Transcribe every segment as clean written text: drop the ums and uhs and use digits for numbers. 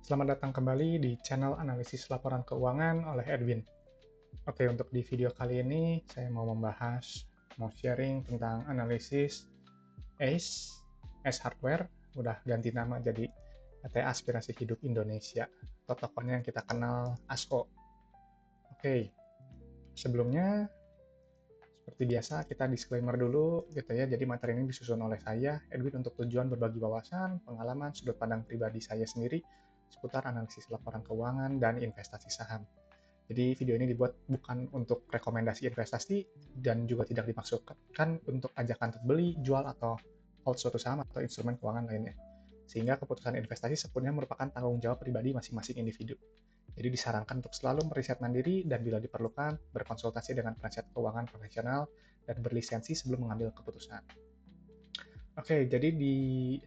Selamat datang kembali di channel analisis laporan keuangan oleh Edwin. Oke, untuk di video kali ini saya mau sharing tentang analisis ACE, ACE Hardware, udah ganti nama jadi PT Aspirasi Hidup Indonesia, atau tokonya yang kita kenal ASKO. Oke, sebelumnya seperti biasa kita disclaimer dulu gitu ya. Jadi materi ini disusun oleh saya, Edwin, untuk tujuan berbagi wawasan, pengalaman, sudut pandang pribadi saya sendiri seputar analisis laporan keuangan dan investasi saham. Jadi video ini dibuat bukan untuk rekomendasi investasi dan juga tidak dimaksudkan untuk ajakan untuk beli, jual, atau hold suatu saham atau instrumen keuangan lainnya. Sehingga keputusan investasi sepenuhnya merupakan tanggung jawab pribadi masing-masing individu. Jadi disarankan untuk selalu meriset mandiri dan bila diperlukan berkonsultasi dengan penasihat keuangan profesional dan berlisensi sebelum mengambil keputusan. Oke, jadi di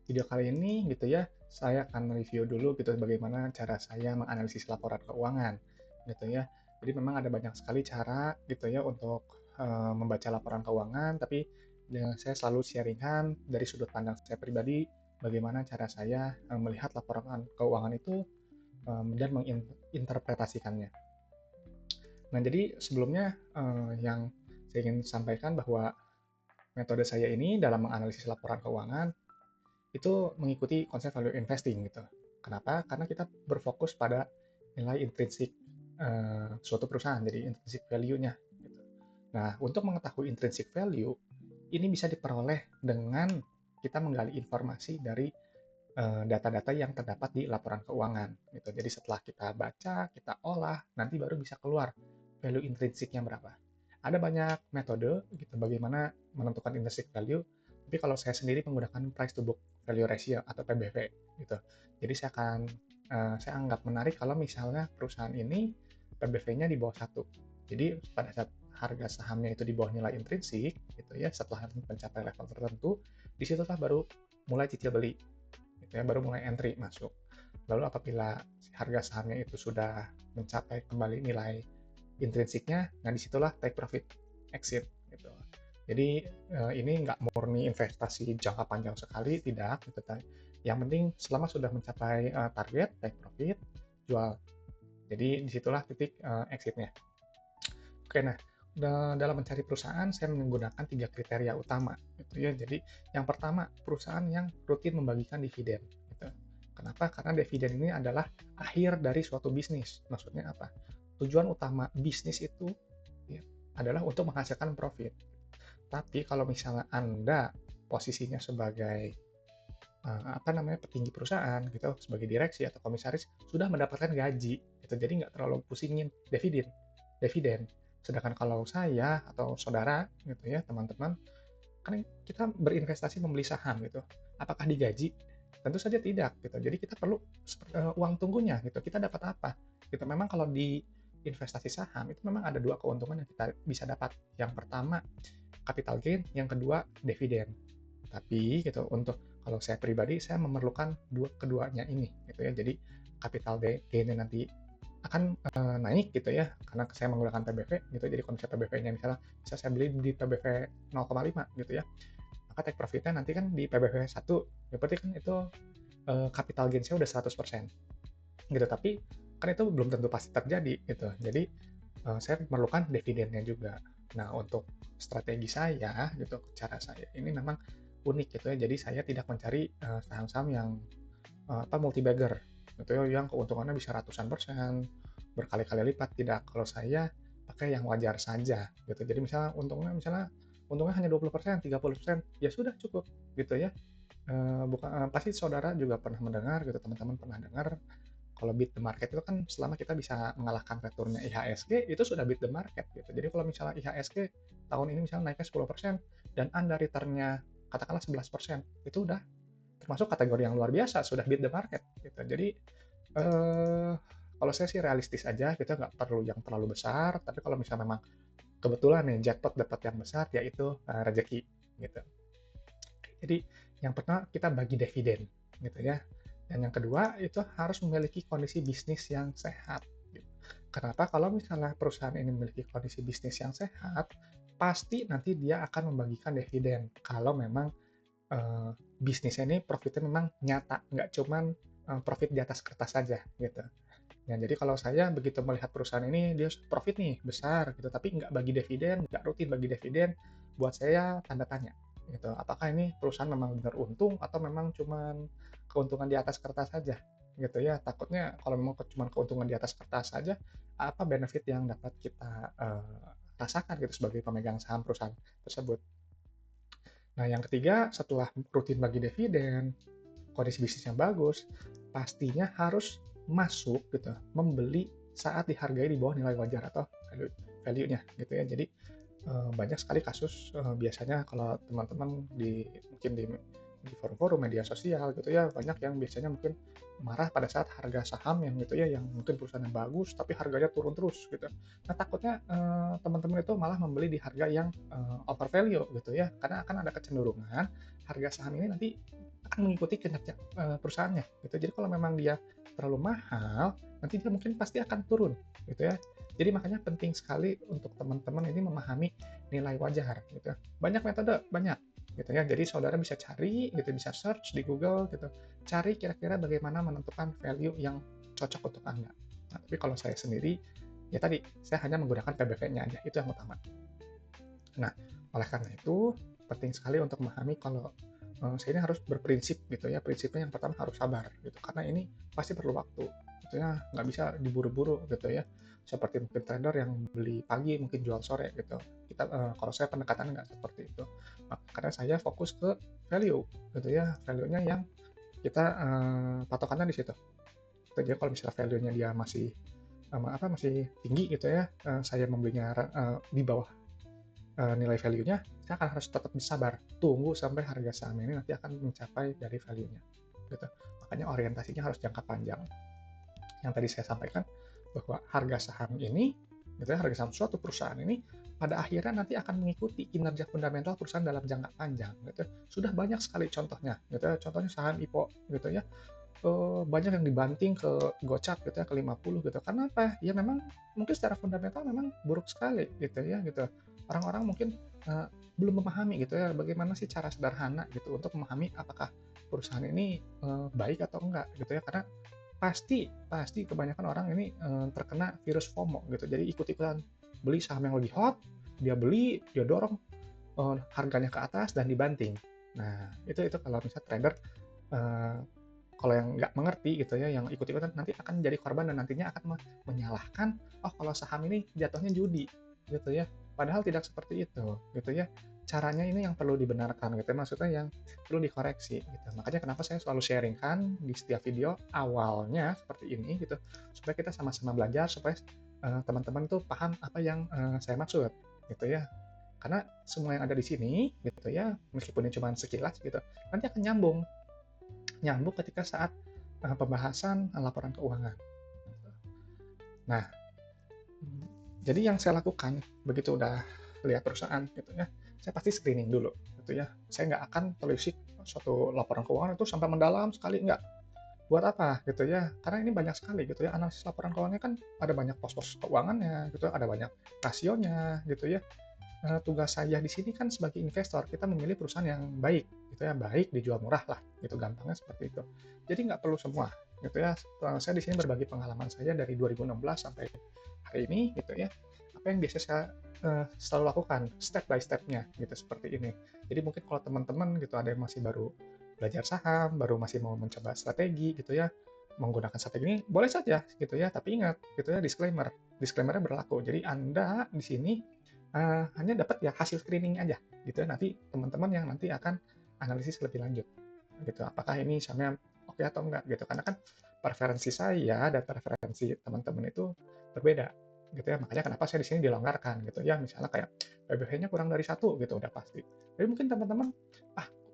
video kali ini gitu ya, saya akan review dulu gitu bagaimana cara saya menganalisis laporan keuangan gitu ya. Jadi memang ada banyak sekali cara gitu ya untuk membaca laporan keuangan, tapi saya selalu sharingkan dari sudut pandang saya pribadi bagaimana cara saya melihat laporan keuangan itu dan menginterpretasikannya. Nah, jadi sebelumnya yang saya ingin sampaikan bahwa metode saya ini dalam menganalisis laporan keuangan itu mengikuti konsep value investing gitu. Kenapa? Karena kita berfokus pada nilai intrinsik suatu perusahaan, jadi intrinsic value-nya. Gitu. Nah, untuk mengetahui intrinsic value, ini bisa diperoleh dengan kita menggali informasi dari data-data yang terdapat di laporan keuangan. Gitu. Jadi setelah kita baca, kita olah, nanti baru bisa keluar value intrinsiknya berapa. Ada banyak metode gitu bagaimana menentukan intrinsic value, tapi kalau saya sendiri menggunakan price to book value ratio atau PBV gitu. Jadi saya anggap menarik kalau misalnya perusahaan ini PBV-nya di bawah 1. Jadi pada saat harga sahamnya itu di bawah nilai intrinsik gitu ya, setelah mencapai level tertentu, disitulah baru mulai cicil beli gitu ya, baru mulai entry masuk. Lalu apabila harga sahamnya itu sudah mencapai kembali nilai intrinsiknya, nah disitulah take profit exit gitu. Jadi ini nggak murni investasi jangka panjang sekali, tidak. Gitu. Yang penting selama sudah mencapai target take profit, jual. Jadi disitulah titik exitnya. Oke, nah dalam mencari perusahaan saya menggunakan 3 kriteria utama gitu ya. Jadi yang pertama, perusahaan yang rutin membagikan dividen gitu. Kenapa? Karena dividen ini adalah akhir dari suatu bisnis. Maksudnya apa? Tujuan utama bisnis itu ya, adalah untuk menghasilkan profit. Tapi kalau misalnya Anda posisinya sebagai petinggi perusahaan gitu, sebagai direksi atau komisaris sudah mendapatkan gaji gitu. Jadi nggak terlalu pusingin dividen. Sedangkan kalau saya atau saudara gitu ya, teman-teman, kan kita berinvestasi membeli saham gitu. Apakah digaji? Tentu saja tidak gitu. Jadi kita perlu uang tunggunya gitu. Kita dapat apa? Gitu. Memang kalau di investasi saham itu memang ada dua keuntungan yang kita bisa dapat. Yang pertama capital gain, yang kedua dividen. Tapi gitu untuk kalau saya pribadi saya memerlukan keduanya ini gitu ya. Jadi capital gain-nya nanti akan naik gitu ya karena saya menggunakan PBV gitu. Jadi kalau misalnya PBV-nya misalnya bisa saya beli di PBV 0,5 gitu ya. Maka take profit-nya nanti kan di PBV 1. Ya berarti kan itu capital gain saya udah 100% gitu. Tapi kan itu belum tentu pasti terjadi gitu. Jadi saya memerlukan dividennya juga. Nah, untuk strategi saya gitu, cara saya ini memang unik gitu ya. Jadi saya tidak mencari saham-saham yang multi-bagger gitu ya, yang keuntungannya bisa ratusan persen, berkali-kali lipat. Tidak, kalau saya pakai yang wajar saja gitu. Jadi untungnya hanya 20%, 30%, ya sudah cukup gitu ya. Pasti saudara juga pernah mendengar gitu, teman-teman pernah dengar kalau beat the market itu kan selama kita bisa mengalahkan returnnya IHSG itu sudah beat the market gitu. Jadi kalau misalnya IHSG tahun ini misalnya naiknya 10% dan Anda returnnya katakanlah 11%, itu udah termasuk kategori yang luar biasa, sudah beat the market gitu. Jadi eh, kalau saya sih realistis aja, kita nggak perlu yang terlalu besar, tapi kalau misalnya memang kebetulan nih jackpot dapat yang besar, yaitu rezeki gitu. Jadi yang pertama kita bagi dividen gitu ya. Dan yang kedua itu harus memiliki kondisi bisnis yang sehat. Gitu. Kenapa? Kalau misalnya perusahaan ini memiliki kondisi bisnis yang sehat, pasti nanti dia akan membagikan dividen. Kalau memang bisnisnya ini profitnya memang nyata, nggak cuman profit di atas kertas saja gitu. Ya, jadi kalau saya begitu melihat perusahaan ini dia profit nih besar gitu, tapi nggak bagi dividen, nggak rutin bagi dividen, buat saya tanda tanya gitu. Apakah ini perusahaan memang benar untung atau memang cuman keuntungan di atas kertas saja gitu ya? Takutnya kalau memang cuma keuntungan di atas kertas saja, apa benefit yang dapat kita rasakan gitu sebagai pemegang saham perusahaan tersebut. Nah, yang ketiga, setelah rutin bagi dividen, kondisi bisnisnya bagus, pastinya harus masuk gitu, membeli saat dihargai di bawah nilai wajar atau value-nya gitu ya. Jadi banyak sekali kasus biasanya kalau teman-teman mungkin di forum-forum media sosial gitu ya, banyak yang biasanya mungkin marah pada saat harga saham yang gitu ya, yang mungkin perusahaan yang bagus tapi harganya turun terus gitu. Nah, takutnya teman-teman itu malah membeli di harga yang over value gitu ya, karena akan ada kecenderungan harga saham ini nanti akan mengikuti kinerja perusahaannya gitu. Jadi kalau memang dia terlalu mahal, nanti dia mungkin pasti akan turun gitu ya. Jadi makanya penting sekali untuk teman-teman ini memahami nilai wajar gitu. Banyak metode, banyak gitu ya. Jadi saudara bisa cari gitu, bisa search di Google gitu. Cari kira-kira bagaimana menentukan value yang cocok untuk Anda. Nah, tapi kalau saya sendiri ya tadi saya hanya menggunakan PBV-nya aja, itu yang utama. Nah, oleh karena itu penting sekali untuk memahami kalau saya ini harus berprinsip gitu ya. Prinsipnya yang pertama harus sabar gitu, karena ini pasti perlu waktu gitu ya, nggak bisa diburu-buru gitu ya. Seperti mungkin trader yang beli pagi mungkin jual sore gitu. Kalau saya pendekatannya nggak seperti itu. Karena saya fokus ke value gitu ya, value-nya yang kita patokannya di situ. Jadi kalau misalnya value-nya dia masih masih tinggi gitu ya, saya membelinya di bawah nilai value-nya, saya akan harus tetap bersabar, tunggu sampai harga saham ini nanti akan mencapai dari value-nya, gitu. Makanya orientasinya harus jangka panjang. Yang tadi saya sampaikan, bahwa harga saham ini, gitu ya, harga saham suatu perusahaan ini, pada akhirnya nanti akan mengikuti kinerja fundamental perusahaan dalam jangka panjang, gitu. Sudah banyak sekali contohnya, gitu ya. Contohnya saham IPO, gitu ya, banyak yang dibanting ke gocap gitu ya, ke 50 gitu. Karena apa? Ya memang mungkin secara fundamental memang buruk sekali gitu ya, gitu. Orang-orang mungkin eee, belum memahami gitu ya, bagaimana sih cara sederhana gitu untuk memahami apakah perusahaan ini baik atau enggak gitu ya. Karena pasti pasti kebanyakan orang ini terkena virus FOMO gitu. Jadi ikut-ikutan beli saham yang lebih hot, dia beli, dia dorong harganya ke atas dan dibanting. Nah, itu kalau misalnya trader eee kalau yang nggak mengerti gitu ya, yang ikut-ikutan nanti akan jadi korban dan nantinya akan menyalahkan, "Oh, kalau saham ini jatuhnya judi," gitu ya. Padahal tidak seperti itu, gitu ya. Caranya ini yang perlu dibenarkan gitu ya, maksudnya yang perlu dikoreksi gitu. Makanya kenapa saya selalu sharing-kan di setiap video awalnya seperti ini gitu, supaya kita sama-sama belajar, supaya teman-teman tuh paham apa yang saya maksud gitu ya. Karena semua yang ada di sini gitu ya, meskipun ini cuma sekilas gitu, nanti akan nyambung ketika saat pembahasan laporan keuangan. Nah, jadi yang saya lakukan begitu udah lihat perusahaan gitu ya, saya pasti screening dulu gitu ya. Saya nggak akan telisik suatu laporan keuangan itu sampai mendalam sekali, nggak. Buat apa gitu ya, karena ini banyak sekali gitu ya, analisis laporan keuangannya kan ada banyak pos-pos keuangannya gitu, ada banyak rasionya gitu ya. Tugas saya di sini kan sebagai investor, kita memilih perusahaan yang baik, gitu ya, baik dijual murah lah, gitu gampangnya seperti itu. Jadi nggak perlu semua, gitu ya. Saya di sini berbagi pengalaman saya dari 2016 sampai hari ini, gitu ya. Apa yang biasa saya selalu lakukan, step by step-nya, gitu seperti ini. Jadi mungkin kalau teman-teman gitu ada yang masih baru belajar saham, baru masih mau mencoba strategi, gitu ya, menggunakan strategi ini boleh saja, gitu ya. Tapi ingat, gitu ya, disclaimer-nya berlaku. Jadi Anda di sini hanya dapat ya hasil screening aja gitu ya, nanti teman-teman yang nanti akan analisis lebih lanjut gitu, apakah ini sahamnya oke atau enggak gitu, karena kan preferensi saya dan preferensi teman-teman itu berbeda gitu ya, makanya kenapa saya di sini dilonggarkan gitu ya, misalnya kayak PBV-nya kurang dari satu gitu udah pasti, tapi mungkin teman-teman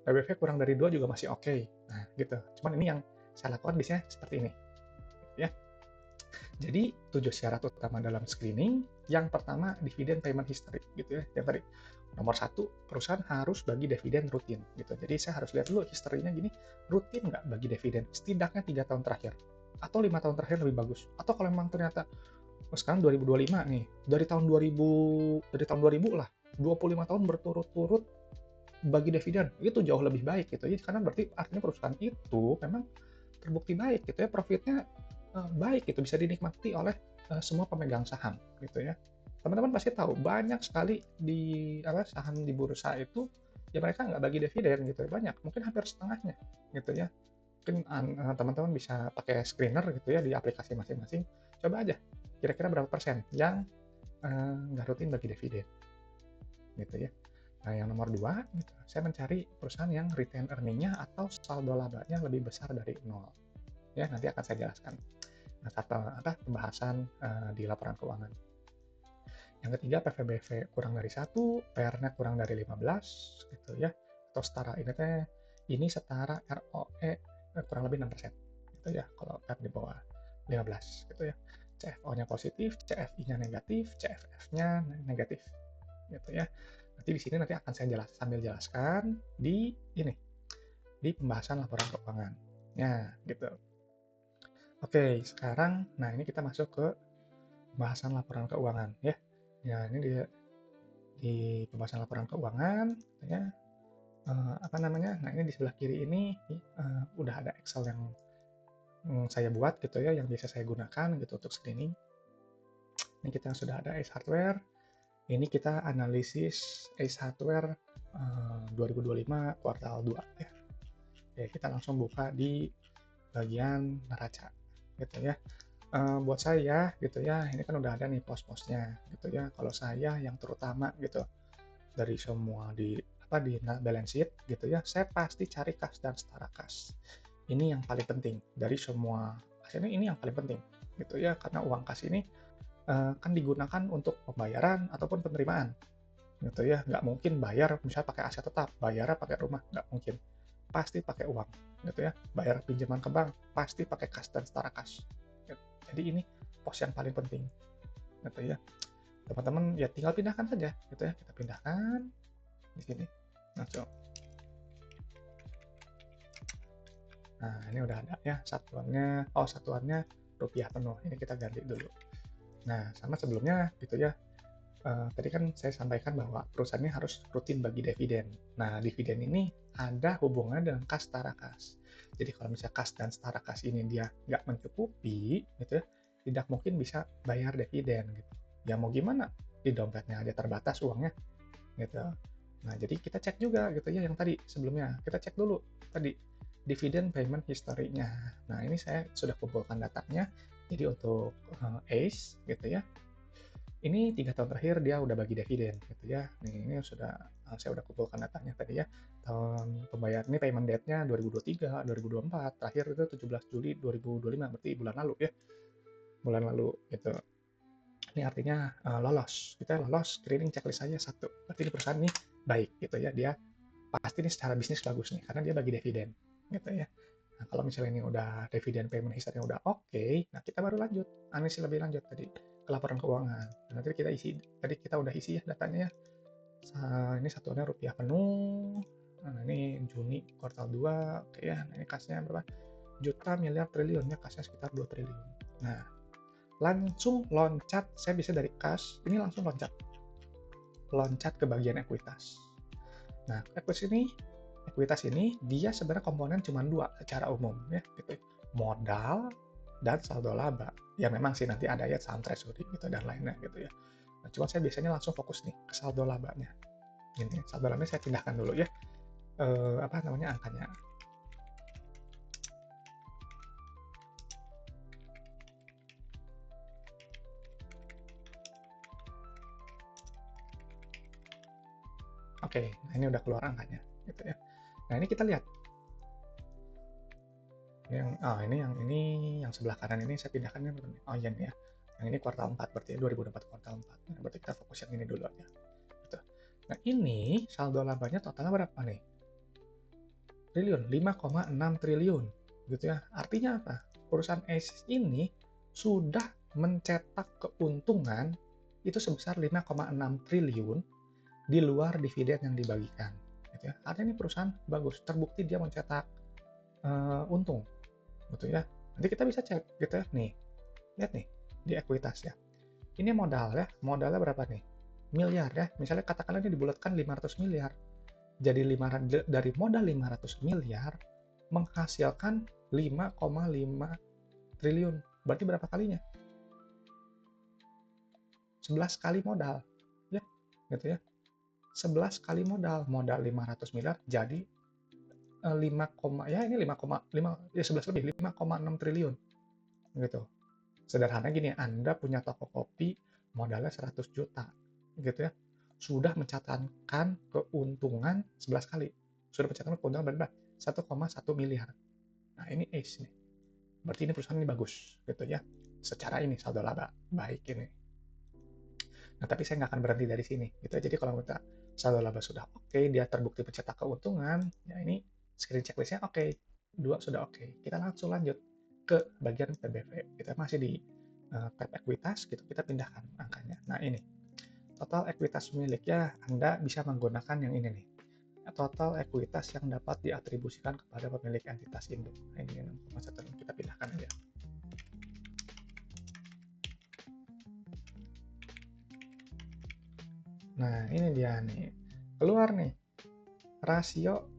PBV kurang dari dua juga masih oke. Nah gitu, cuman ini yang saya lakukan di sini seperti ini ya. Jadi 7 syarat utama dalam screening, yang pertama dividen payment history gitu ya. Yang tadi nomor satu, perusahaan harus bagi dividen rutin gitu. Jadi saya harus lihat dulu historinya gini, rutin nggak bagi dividen, setidaknya 3 tahun terakhir atau 5 tahun terakhir lebih bagus. Atau kalau memang ternyata sekarang 2025 nih, dari tahun 2000 lah, 25 tahun berturut-turut bagi dividen itu jauh lebih baik gitu. Jadi karena berarti artinya perusahaan itu memang terbukti baik gitu ya, profitnya baik gitu, bisa dinikmati oleh semua pemegang saham gitu ya. Teman-teman pasti tahu banyak sekali di saham di bursa itu ya mereka nggak bagi dividen gitu ya, banyak, mungkin hampir setengahnya gitu ya. Mungkin teman-teman bisa pakai screener gitu ya di aplikasi masing-masing, coba aja kira-kira berapa persen yang nggak rutin bagi dividen gitu ya. Nah, yang nomor 2 gitu, saya mencari perusahaan yang return earning-nya atau saldo labanya lebih besar dari nol. Ya, nanti akan saya jelaskan. Nah, pembahasan di laporan keuangan. Yang ketiga, PVBV kurang dari 1, PR-nya kurang dari 15 gitu ya. Atau setara ini setara ROE kurang lebih 6% gitu ya. Kalau PR di bawah 15 gitu ya. CFO-nya positif, CFI-nya negatif, CFF-nya negatif gitu ya. Nanti di sini akan saya sambil jelaskan di di pembahasan laporan keuangan. Ya, gitu. Oke, sekarang ini kita masuk ke pembahasan laporan keuangan ya. Ya, ini di pembahasan laporan keuangan ya. Nah, ini di sebelah kiri ini udah ada Excel yang saya buat gitu ya, yang bisa saya gunakan gitu untuk screening. Ini kita sudah ada Ace Hardware. Ini kita analisis Ace Hardware 2025 kuartal 2 ya. Oke, kita langsung buka di bagian neraca gitu ya. Buat saya gitu ya, ini kan udah ada nih pos-posnya gitu ya. Kalau saya yang terutama gitu dari semua di balance sheet gitu ya, saya pasti cari kas dan setara kas. Ini yang paling penting dari semua hasilnya, ini yang paling penting gitu ya, karena uang kas ini kan digunakan untuk pembayaran ataupun penerimaan gitu ya. Nggak mungkin bayar misalnya pakai aset tetap, bayarnya pakai rumah, nggak mungkin, pasti pakai uang gitu ya. Bayar pinjaman ke bank pasti pakai kas dan setara kas gitu. Jadi ini pos yang paling penting gitu ya. Teman-teman ya tinggal pindahkan saja gitu ya, kita pindahkan di sini langsung. Nah, ini udah ada ya satuannya. Oh, satuannya rupiah penuh, ini kita ganti dulu. Nah, sama sebelumnya gitu ya, tadi kan saya sampaikan bahwa perusahaannya harus rutin bagi dividen. Nah, dividen ini ada hubungan dengan kas setara kas. Jadi kalau misalnya kas dan setara kas ini dia nggak mencukupi gitu ya, tidak mungkin bisa bayar dividen gitu. Ya mau gimana, di dompetnya aja terbatas uangnya gitu. Nah, jadi kita cek juga gitu ya yang tadi sebelumnya. Kita cek dulu tadi dividend payment history-nya. Nah, ini saya sudah kumpulkan datanya. Jadi untuk ACE gitu ya, ini 3 tahun terakhir dia udah bagi dividen gitu ya. Nih, ini sudah saya udah kumpulkan datanya tadi ya. Tahun pembayar ini payment date-nya 2023, 2024, terakhir itu 17 Juli 2025, berarti bulan lalu ya. Bulan lalu gitu. Ini artinya lolos. Kita lolos screening checklist saja satu. Berarti ini perusahaan ini baik gitu ya. Dia pasti ini secara bisnis bagus nih karena dia bagi dividen gitu ya. Nah, kalau misalnya ini udah dividen payment history udah oke, nah kita baru lanjut analisis lebih lanjut tadi ke laporan keuangan. Dan nanti kita isi, tadi kita udah isi ya datanya ya. Ini satuannya rupiah penuh. Nah, ini Juni kuartal 2, oke ya. Nah, ini kasnya berapa? Juta, miliar, triliun ya, kasnya sekitar 2 triliun. Nah, langsung loncat, saya bisa dari kas, ini langsung loncat ke bagian ekuitas. Nah, ekuitas ini dia sebenarnya komponen cuma 2 secara umum ya gitu. Modal dan saldo laba. Ya memang sih nanti ada ya saham treasury gitu dan lainnya gitu ya. Nah, cuma saya biasanya langsung fokus nih ke saldo labanya. Ini saldo labanya saya pindahkan dulu ya. Angkanya. Oke, nah ini udah keluar angkanya gitu ya. Nah, ini kita lihat ini yang sebelah kanan ini saya pindahkan ya. Oh iya nih ya. Yang ini kuartal 4 berarti ya, 2024 kuartal 4. Nah, berarti kita fokus yang ini dulu ya. Gitu. Nah, ini saldo labanya totalnya berapa nih? Triliun, 5,6 triliun gitu ya. Artinya apa? Perusahaan ASIS ini sudah mencetak keuntungan itu sebesar 5,6 triliun di luar dividen yang dibagikan gitu ya. Artinya ini perusahaan bagus, terbukti dia mencetak untung gitu ya. Nanti kita bisa cek gitu ya. Nih, lihat nih di ekuitas ya. Ini modal ya, modalnya berapa nih? Miliar ya. Misalnya katakanlah ini dibulatkan 500 miliar. Jadi dari modal 500 miliar, menghasilkan 5,5 triliun. Berarti berapa kalinya? 11 kali modal. Ya, gitu ya. 11 kali modal. Modal 500 miliar jadi 5, ya ini 5,5 ya 11 lebih 5,6 triliun gitu. Sederhana gini, Anda punya toko kopi modalnya 100 juta gitu ya. Sudah mencatatkan keuntungan 11 kali. Sudah mencatatkan keuntungan berapa? 1,1 miliar. Nah, ini ace nih. Berarti ini perusahaan ini bagus gitu ya. Secara ini saldo laba baik ini. Nah, tapi saya nggak akan berhenti dari sini gitu. Jadi kalau kita saldo laba sudah oke, dia terbukti mencetak keuntungan, ya ini screen checklistnya oke, 2 sudah oke. Kita langsung lanjut ke bagian PBV. Kita masih di tab ekuitas gitu, kita pindahkan angkanya. Nah, ini total ekuitas milik ya, Anda bisa menggunakan yang ini nih. Total ekuitas yang dapat diatribusikan kepada pemilik entitas induk. Nah, ini 6,1 kita pindahkan aja. Nah, ini dia nih. Keluar nih rasio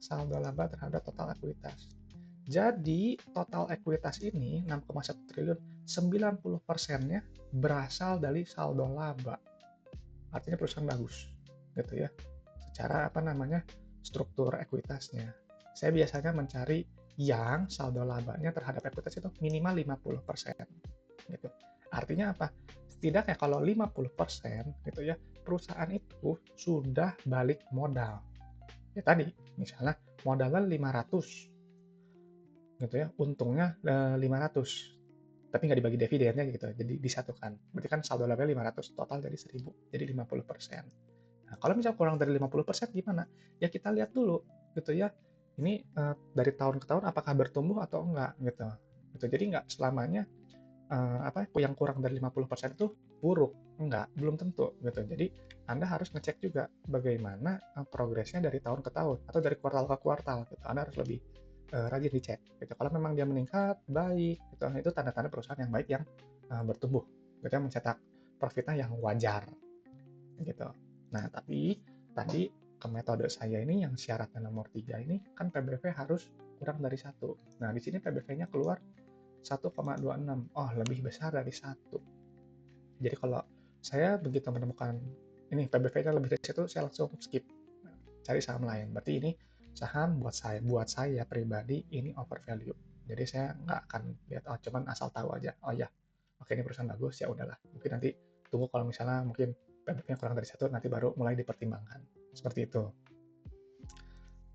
saldo laba terhadap total ekuitas. Jadi, total ekuitas ini 6,1 triliun, 90%-nya berasal dari saldo laba. Artinya perusahaan bagus, gitu ya. Secara struktur ekuitasnya. Saya biasanya mencari yang saldo labanya terhadap ekuitas itu minimal 50%. Gitu. Artinya apa? Setidaknya kalau 50% gitu ya, perusahaan itu sudah balik modal. Ya tadi, misalnya modalnya 500 gitu ya, untungnya 500, tapi nggak dibagi dividennya gitu, jadi disatukan. Berarti kan saldo labanya 500, total jadi 1000, jadi 50%. Nah, kalau misal kurang dari 50% gimana? Ya kita lihat dulu gitu ya. Ini dari tahun ke tahun apakah bertumbuh atau enggak gitu. Gitu. Jadi nggak selamanya yang kurang dari 50% itu buruk. Enggak, belum tentu gitu. Jadi Anda harus ngecek juga bagaimana progresnya dari tahun ke tahun atau dari kuartal ke kuartal gitu. Anda harus lebih rajin dicek gitu. Kalau memang dia meningkat, baik gitu. Itu tanda-tanda perusahaan yang baik yang bertumbuh gitu, yang mencetak profitnya yang wajar gitu. Nah, tapi tadi ke metode saya ini yang syaratnya nomor 3 ini kan PBV harus kurang dari 1. Nah, di sini PBV-nya keluar 1,26. Oh, lebih besar dari 1. Jadi kalau saya begitu menemukan ini PBV-nya lebih dari 1, saya langsung skip. Cari saham lain. Berarti ini saham buat saya pribadi ini overvalue. Jadi saya nggak akan lihat, oh cuman asal tahu aja. Oh ya, oke ini perusahaan bagus, ya udahlah. Mungkin nanti tunggu kalau misalnya mungkin PBV-nya kurang dari 1, nanti baru mulai dipertimbangkan. Seperti itu.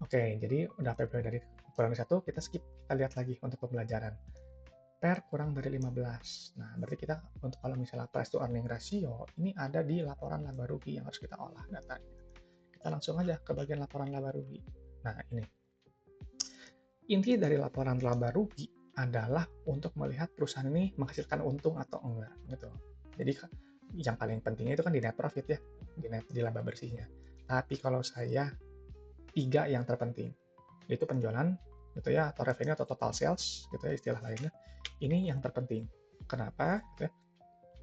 Oke, jadi udah PBV dari kurang dari 1, kita skip. Kita lihat lagi untuk pembelajaran. PER kurang dari 15. Nah, berarti kita untuk kalau misalnya price to earning ratio, ini ada di laporan laba rugi yang harus kita olah datanya. Kita langsung aja ke bagian laporan laba rugi. Nah, ini. Inti dari laporan laba rugi adalah untuk melihat perusahaan ini menghasilkan untung atau enggak, gitu. Jadi yang paling pentingnya itu kan di net profit ya, di laba bersihnya. Tapi kalau saya 3 yang terpenting, yaitu penjualan gitu ya, atau revenue atau total sales gitu ya istilah lainnya. Ini yang terpenting. Kenapa? Gitu ya.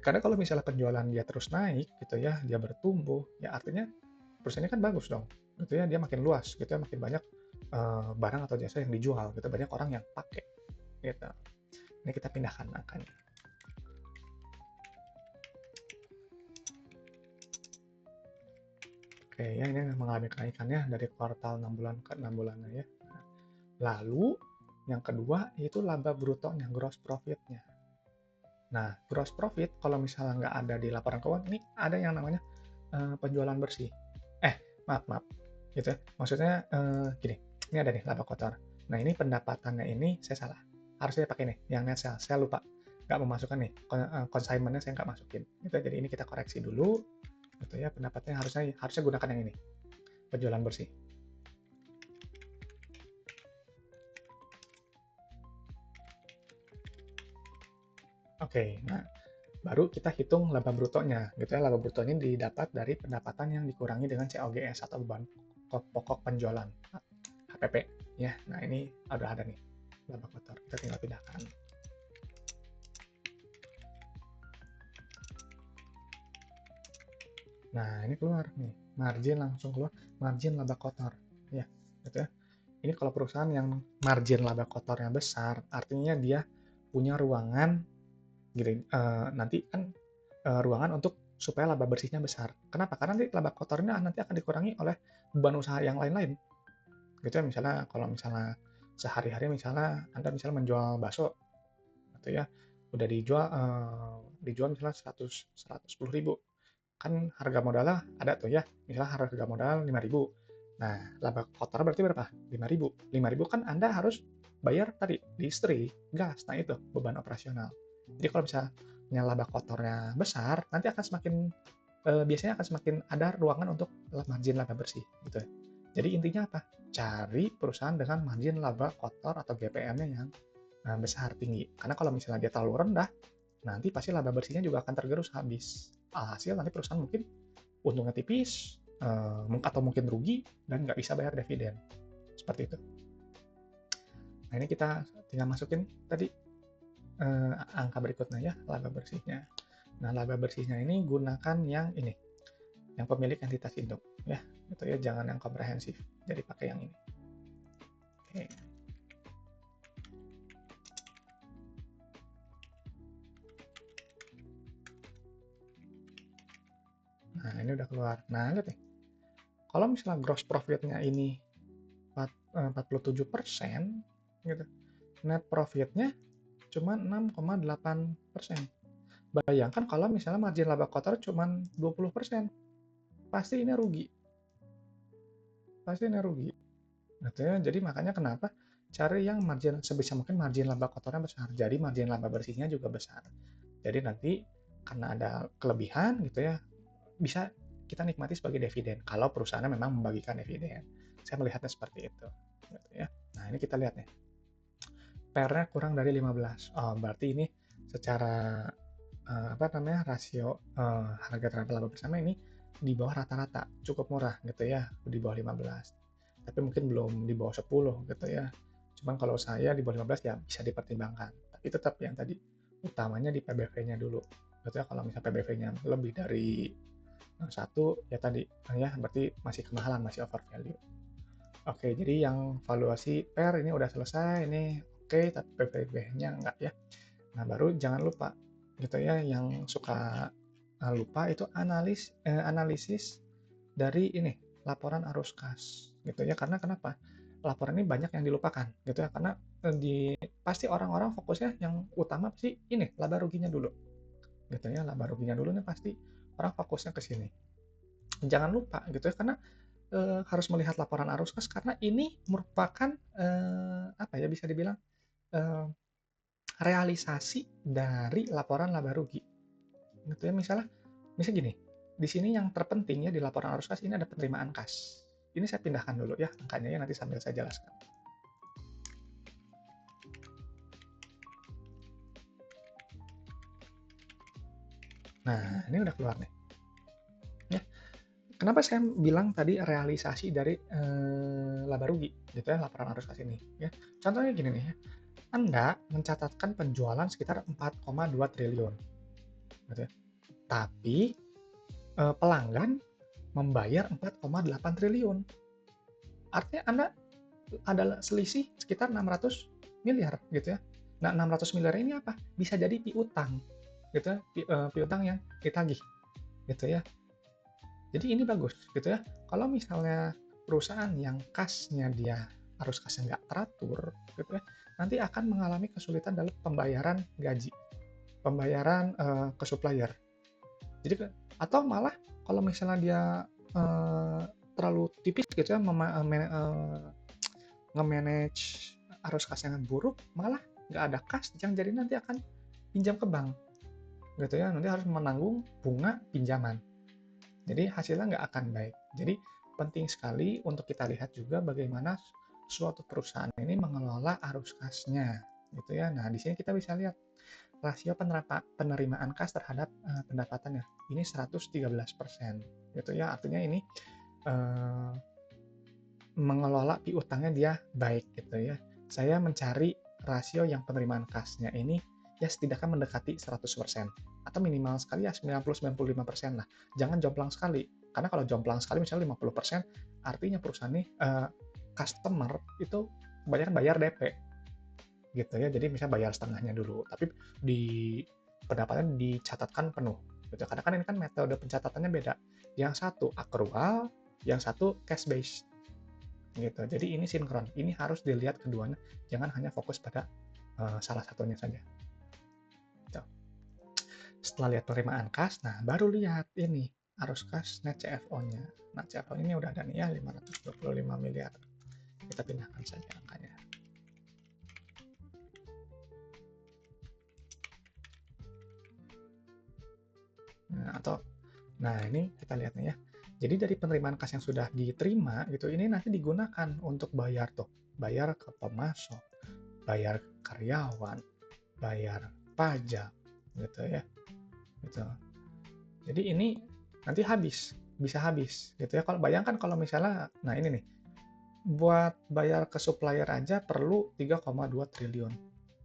Karena kalau misalnya penjualan dia terus naik gitu ya, dia bertumbuh, ya artinya perusahaannya kan bagus dong. Gitu ya, dia makin luas gitu ya, makin banyak barang atau jasa yang dijual gitu, banyak orang yang pakai gitu. Ini kita pindahkan angkanya. Oke ya, ini mengalami kenaikannya dari kuartal 6 bulan ke 6 bulannya ya. Lalu yang kedua itu laba brutonya, gross profit-nya. Nah, gross profit kalau misalnya nggak ada di laporan keuangan, ini ada yang namanya penjualan bersih. Maaf, gitu ya. Maksudnya gini, ini ada nih laba kotor. Nah, ini pendapatannya ini saya salah. Harusnya pakai nih, yang net sales. Saya lupa, nggak memasukkan nih, consignment-nya saya nggak masukin. Gitu, jadi ini kita koreksi dulu, gitu ya. Pendapatannya harusnya gunakan yang ini, penjualan bersih. Oke, nah baru kita hitung laba brutonya, gitu ya. Laba bruto ini didapat dari pendapatan yang dikurangi dengan COGS atau beban pokok penjualan, HPP. Ya, nah ini udah ada nih laba kotor. Kita tinggal pindahkan. Nah, ini keluar nih, margin langsung keluar, margin laba kotor. Ya, gitu ya. Ini kalau perusahaan yang margin laba kotornya besar, artinya dia punya ruangan gini, nanti kan ruangan untuk supaya laba bersihnya besar. Kenapa? Karena nanti laba kotornya nanti akan dikurangi oleh beban usaha yang lain-lain. Gitu ya, misalnya kalau misalnya sehari-hari misalnya Anda misalnya menjual bakso gitu ya, udah dijual misalnya 110.000, kan harga modalnya ada tuh ya, misalnya harga modal 5.000. Nah, laba kotor berarti berapa? 5.000. 5.000 kan Anda harus bayar tadi listrik, gas, nah itu beban operasional. Jadi kalau misalnya laba kotornya besar, nanti akan semakin biasanya akan semakin ada ruangan untuk margin laba bersih gitu ya. Jadi intinya apa? Cari perusahaan dengan margin laba kotor atau GPM-nya yang besar, tinggi. Karena kalau misalnya dia terlalu rendah, nanti pasti laba bersihnya juga akan tergerus habis. Alhasil nanti perusahaan mungkin untungnya tipis, atau mungkin rugi, dan nggak bisa bayar dividen. Seperti itu. Nah, ini kita tinggal masukin tadi angka berikutnya ya, laba bersihnya. Nah, laba bersihnya ini gunakan yang ini, yang pemilik entitas induk. Ya, gitu ya, jangan yang komprehensif. Jadi pakai yang ini. Oke. Nah, ini udah keluar. Nah, lihat nih. Kalau misalnya gross profit-nya ini 47%, gitu. Net profit-nya cuma 6,8%. Bayangkan kalau misalnya margin laba kotor cuma 20%, pasti ini rugi. Pasti ini rugi. Gitu ya. Jadi makanya kenapa cari yang margin sebisa mungkin margin laba kotornya besar. Jadi margin laba bersihnya juga besar. Jadi nanti karena ada kelebihan gitu ya, bisa kita nikmati sebagai dividen kalau perusahaannya memang membagikan dividen. Saya melihatnya seperti itu. Gitu ya. Nah, ini kita lihat nih. PR-nya kurang dari 15. Oh, berarti ini secara apa namanya, rasio harga terhadap laba bersama ini di bawah rata-rata, cukup murah gitu ya, di bawah 15. Tapi mungkin belum di bawah 10 gitu ya. Cuman kalau saya di bawah 15 ya bisa dipertimbangkan. Tapi tetap yang tadi utamanya di PBV-nya dulu. Gitu ya, kalau misalnya PBV-nya lebih dari satu ya tadi ya berarti masih kemahalan, masih over value. Oke, jadi yang valuasi pair ini udah selesai, ini oke, tapi PBV-nya enggak ya. Nah, baru jangan lupa gitu ya, yang suka lupa itu analisis dari ini laporan arus kas gitu ya. Karena kenapa? Laporan ini banyak yang dilupakan gitu ya, karena pasti orang-orang fokusnya yang utama sih ini laba ruginya dulu gitu ya. Laba ruginya dulu nih pasti orang fokusnya ke sini. Jangan lupa gitu ya, karena harus melihat laporan arus kas karena ini merupakan apa ya, bisa dibilang eh, realisasi dari laporan laba rugi. Gitu ya, misalnya gini, di sini yang terpenting ya di laporan arus kas ini ada penerimaan kas. Ini saya pindahkan dulu ya angkanya ya, nanti sambil saya jelaskan. Nah, ini udah keluar nih. Ya. Kenapa saya bilang tadi realisasi dari laba rugi gitu ya, laporan arus kas ini ya. Contohnya gini nih ya. Anda mencatatkan penjualan sekitar 4,2 triliun gitu ya. Tapi pelanggan membayar 4,8 triliun. Artinya Anda adalah selisih sekitar 600 miliar gitu ya. Nah, 600 miliar ini apa? Bisa jadi piutang gitu ya, piutang yang ditagih gitu ya. Jadi ini bagus gitu ya. Kalau misalnya perusahaan yang kasnya dia arus kasnya nggak teratur gitu ya, nanti akan mengalami kesulitan dalam pembayaran gaji, pembayaran ke supplier. Jadi atau malah kalau misalnya dia terlalu tipis gitu ya, nge-manage arus kas yang buruk, malah nggak ada kas yang jadi nanti akan pinjam ke bank gitu ya, nanti harus menanggung bunga pinjaman. Jadi hasilnya nggak akan baik. Jadi penting sekali untuk kita lihat juga bagaimana suatu perusahaan ini mengelola arus kasnya gitu ya. Nah, di sini kita bisa lihat rasio penerimaan kas terhadap pendapatannya. Ini 113% gitu ya. Artinya ini mengelola piutangnya dia baik gitu ya. Saya mencari rasio yang penerimaan kasnya ini ya setidaknya mendekati 100% atau minimal sekali ya 90-95% lah. Jangan jomplang sekali. Karena kalau jomplang sekali misalnya 50%, artinya perusahaan ini customer itu kebanyakan bayar DP gitu ya. Jadi misalnya bayar setengahnya dulu, tapi di pendapatnya dicatatkan penuh gitu. Karena kan ini kan metode pencatatannya beda. Yang satu accrual, yang satu cash base gitu. Jadi ini sinkron. Ini harus dilihat keduanya, jangan hanya fokus pada salah satunya saja. Gitu. Setelah lihat penerimaan kas, nah baru lihat ini arus kas net CFO-nya. Nah, CFO ini udah ada nih ya, 525 miliar. Kita pindahkan saja angkanya. Nah, ini kita lihat nih ya. Jadi dari penerimaan kas yang sudah diterima gitu, ini nanti digunakan untuk bayar tuh, bayar ke pemasok, bayar karyawan, bayar pajak, gitu ya, gitu. Jadi ini nanti bisa habis, gitu ya. Kalau bayangkan kalau misalnya, nah ini nih, buat bayar ke supplier aja perlu 3,2 triliun.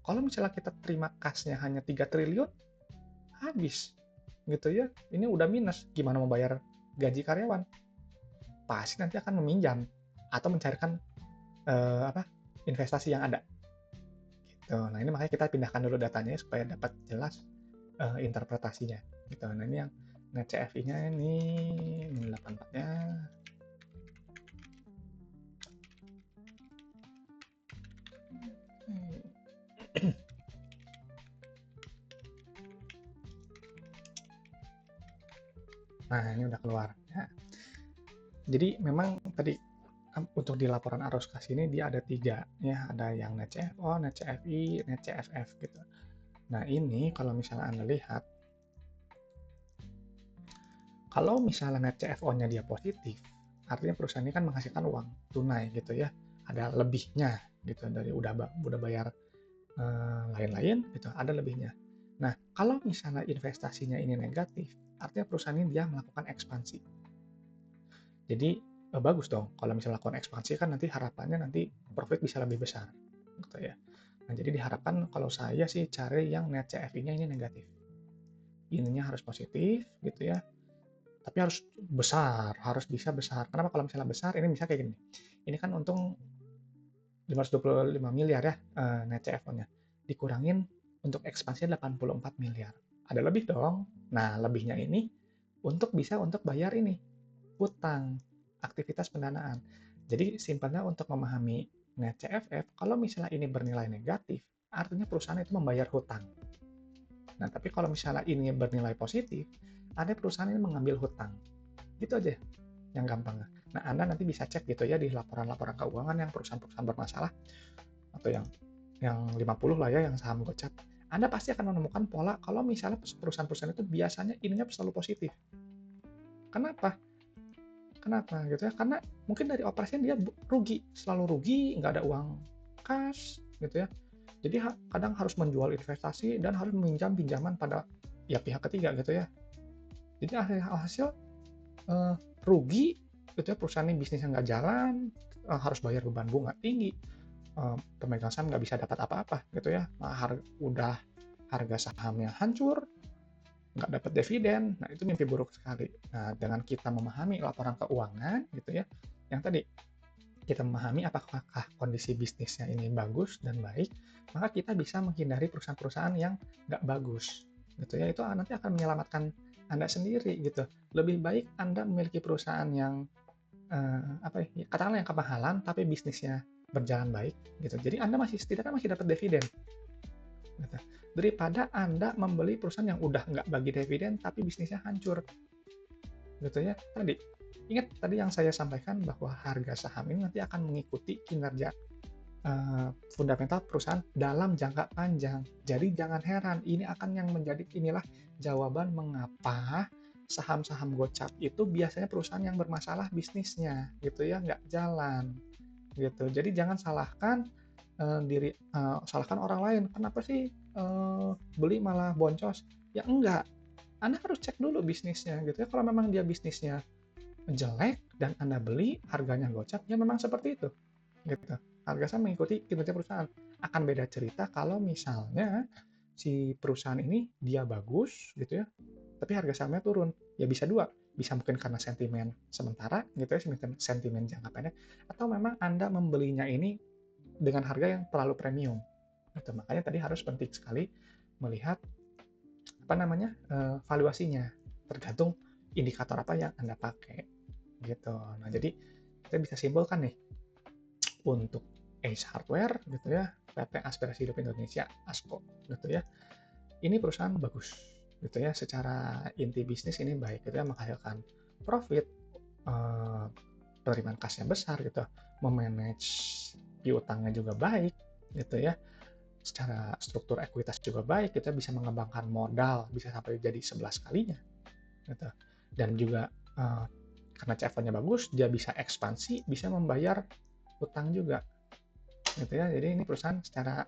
Kalau misalnya kita terima kasnya hanya 3 triliun, habis gitu ya. Ini udah minus, gimana mau bayar gaji karyawan? Pasti nanti akan meminjam atau mencarikan investasi yang ada. Gitu. Nah, ini makanya kita pindahkan dulu datanya supaya dapat jelas interpretasinya. Gitu. Nah, ini yang net CFI-nya ini 84-nya. Nah, ini udah keluar. Ya. Jadi memang tadi untuk di laporan arus kas ini dia ada 3 ya, ada yang net CFO, net CFI, net CFF gitu. Nah, ini kalau misalnya Anda lihat, kalau misalnya net CFO-nya dia positif, artinya perusahaan ini kan menghasilkan uang tunai gitu ya, ada lebihnya gitu dari udah bayar lain-lain gitu, ada lebihnya. Nah, kalau misalnya investasinya ini negatif, artinya perusahaan ini dia melakukan ekspansi. Jadi bagus dong kalau misalnya lakukan ekspansi, kan nanti harapannya nanti profit bisa lebih besar gitu ya. Nah, jadi diharapkan kalau saya sih cari yang net CFI-nya ini negatif. Ininya harus positif gitu ya. Tapi harus besar, harus bisa besar. Kenapa kalau misalnya besar, ini bisa kayak gini. Ini kan untung 525 miliar ya net CFO-nya. Dikurangin untuk ekspansi 84 miliar. Ada lebih dong. Nah, lebihnya ini untuk bayar ini hutang, aktivitas pendanaan. Jadi simpelnya untuk memahami net CFF, kalau misalnya ini bernilai negatif, artinya perusahaan itu membayar hutang. Nah, tapi kalau misalnya ini bernilai positif, ada perusahaan ini mengambil hutang. Gitu aja yang gampang. Nah, Anda nanti bisa cek gitu ya di laporan-laporan keuangan yang perusahaan-perusahaan bermasalah atau yang 50 lah ya yang saham gocap. Anda pasti akan menemukan pola kalau misalnya perusahaan-perusahaan itu biasanya ininya selalu positif. Kenapa? Kenapa gitu ya? Karena mungkin dari operasinya dia rugi, selalu rugi, nggak ada uang kas gitu ya. Jadi kadang harus menjual investasi dan harus meminjam pinjaman pada ya pihak ketiga gitu ya. Jadi hasil rugi gitu ya, perusahaan ini bisnisnya nggak jalan, harus bayar beban bunga tinggi, pemegang saham nggak bisa dapat apa-apa gitu ya. Udah harga sahamnya hancur, nggak dapat dividen, nah itu mimpi buruk sekali. Nah, dengan kita memahami laporan keuangan gitu ya, yang tadi kita memahami apakah kondisi bisnisnya ini bagus dan baik, maka kita bisa menghindari perusahaan-perusahaan yang nggak bagus gitu ya. Itu nanti akan menyelamatkan Anda sendiri gitu. Lebih baik Anda memiliki perusahaan yang katakanlah yang kemahalan tapi bisnisnya berjalan baik gitu. Jadi Anda setidaknya masih dapat dividen gitu. Daripada Anda membeli perusahaan yang udah nggak bagi dividen tapi bisnisnya hancur gitu ya. Ingat tadi yang saya sampaikan bahwa harga saham ini nanti akan mengikuti kinerja fundamental perusahaan dalam jangka panjang. Jadi jangan heran, ini akan yang menjadi inilah jawaban mengapa saham-saham gocap itu biasanya perusahaan yang bermasalah bisnisnya gitu ya, nggak jalan gitu. Jadi jangan salahkan salahkan orang lain. Kenapa sih beli malah boncos? Ya enggak. Anda harus cek dulu bisnisnya gitu ya. Kalau memang dia bisnisnya jelek dan Anda beli harganya gocap, ya memang seperti itu. Gitu. Harga saham mengikuti kinerja perusahaan. Akan beda cerita kalau misalnya si perusahaan ini dia bagus gitu ya, tapi harga sahamnya turun. Ya bisa dua. bisa mungkin karena sentimen sementara gitu ya, sentimen jangka pendek, atau memang Anda membelinya ini dengan harga yang terlalu premium gitu. Makanya tadi harus penting sekali melihat apa namanya, valuasinya, tergantung indikator apa yang Anda pakai gitu. Nah, jadi kita bisa simpulkan nih, untuk Ace Hardware gitu ya, PT Aspirasi Hidup Indonesia (ASKO) gitu ya, ini perusahaan bagus gitu ya, secara inti bisnis ini baik gitu ya, menghasilkan profit, eee, penerimaan kasnya besar gitu, me-manage piutangnya juga baik gitu ya, secara struktur ekuitas juga baik, kita bisa mengembangkan modal bisa sampai jadi 11 kalinya gitu. Dan juga, karena CFO-nya bagus, dia bisa ekspansi, bisa membayar utang juga gitu ya. Jadi ini perusahaan secara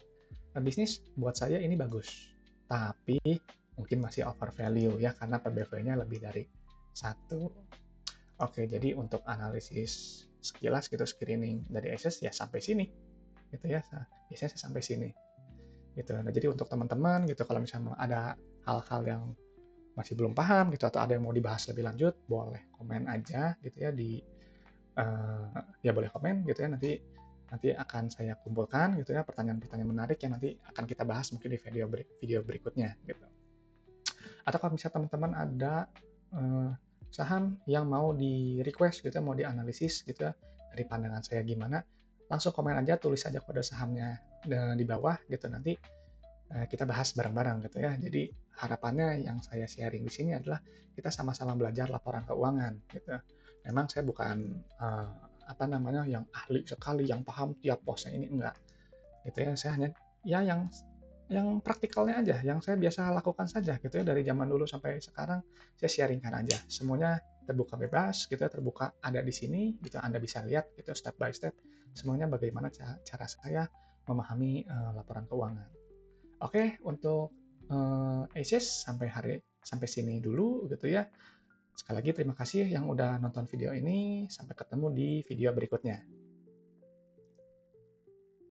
bisnis buat saya ini bagus. Tapi mungkin masih over value ya karena PBV-nya lebih dari satu. Oke, jadi untuk analisis sekilas gitu screening dari Access ya sampai sini gitu ya. Biasanya saya sampai sini gitu. Nah, jadi untuk teman-teman gitu kalau misalnya ada hal-hal yang masih belum paham gitu atau ada yang mau dibahas lebih lanjut, boleh komen aja gitu ya di ya boleh komen gitu ya, nanti nanti akan saya kumpulkan gitu ya pertanyaan-pertanyaan menarik yang nanti akan kita bahas mungkin di video berikutnya gitu. Atau kalau misalnya teman-teman ada eh, saham yang mau di-request gitu ya, mau dianalisis gitu ya, dari pandangan saya gimana, langsung komen aja, tulis aja kode sahamnya di bawah gitu, nanti kita bahas bareng-bareng gitu ya. Jadi harapannya yang saya sharing di sini adalah kita sama-sama belajar laporan keuangan gitu. Memang saya bukan apa namanya yang ahli sekali, yang paham tiap posnya ini enggak. Gitu ya. Saya hanya ya yang praktikalnya aja, yang saya biasa lakukan saja gitu ya dari zaman dulu sampai sekarang saya sharingkan aja. Semuanya terbuka bebas gitu ya, terbuka ada di sini gitu Anda bisa lihat gitu step by step semuanya bagaimana cara saya memahami laporan keuangan. Oke, untuk Aces sampai sini dulu gitu ya. Sekali lagi terima kasih yang udah nonton video ini. Sampai ketemu di video berikutnya.